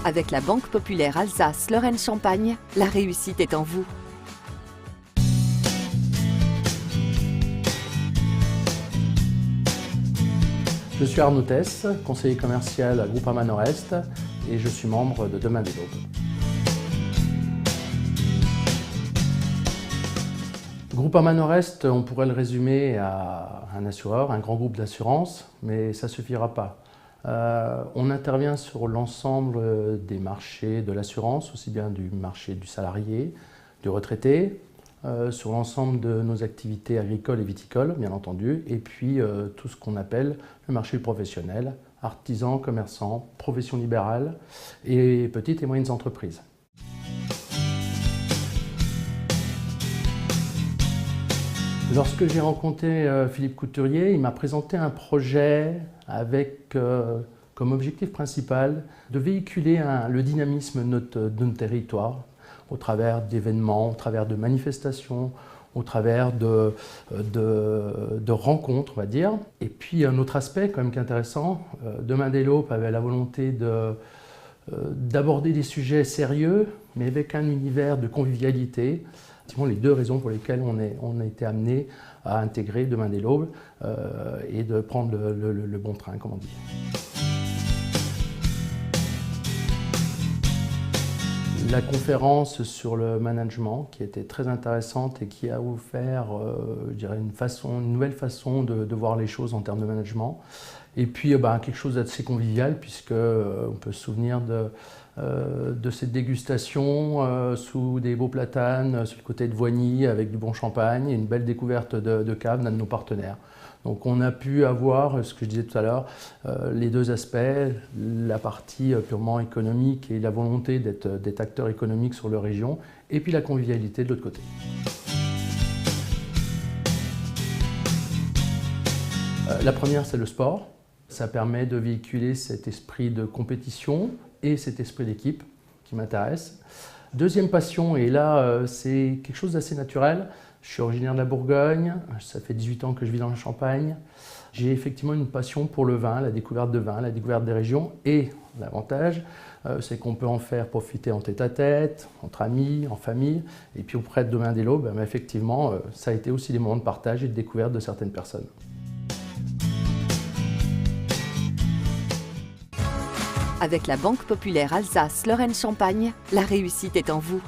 Avec la Banque Populaire Alsace-Lorraine-Champagne, la réussite est en vous. Je suis Arnaud Tess, conseiller commercial à Groupama Nord-Est et je suis membre de Demain des L'aube. Groupama Nord-Est, on pourrait le résumer à un assureur, un grand groupe d'assurance, mais ça ne suffira pas. On intervient sur l'ensemble des marchés de l'assurance, aussi bien du marché du salarié, du retraité, sur l'ensemble de nos activités agricoles et viticoles, bien entendu, et puis tout ce qu'on appelle le marché professionnel, artisans, commerçants, professions libérales et petites et moyennes entreprises. Lorsque j'ai rencontré Philippe Couturier, il m'a présenté un projet avec comme objectif principal de véhiculer le dynamisme de notre territoire au travers d'événements, au travers de manifestations, au travers de rencontres, on va dire. Et puis un autre aspect quand même qui est intéressant, Demain des L'aube avait la volonté d'aborder des sujets sérieux, mais avec un univers de convivialité. C'est les deux raisons pour lesquelles on a été amené à intégrer Demain des L'aube et de prendre le bon train, comme on dit. La conférence sur le management qui était très intéressante et qui a offert je dirais une nouvelle façon de voir les choses en termes de management. Et puis quelque chose d'assez convivial puisque on peut se souvenir de cette dégustation sous des beaux platanes sur le côté de Voigny avec du bon champagne et une belle découverte de cave d'un de nos partenaires. Donc on a pu avoir, ce que je disais tout à l'heure, les deux aspects, la partie purement économique et la volonté d'être acteur économique sur leur région, et puis la convivialité de l'autre côté. La première, c'est le sport. Ça permet de véhiculer cet esprit de compétition et cet esprit d'équipe qui m'intéresse. Deuxième passion, et là c'est quelque chose d'assez naturel. Je suis originaire de la Bourgogne, ça fait 18 ans que je vis dans la Champagne. J'ai effectivement une passion pour le vin, la découverte de vin, la découverte des régions. Et l'avantage, c'est qu'on peut en faire profiter en tête-à-tête, entre amis, en famille. Et puis auprès de Demain des L'aube, effectivement, ça a été aussi des moments de partage et de découverte de certaines personnes. Avec la Banque Populaire Alsace-Lorraine-Champagne, la réussite est en vous.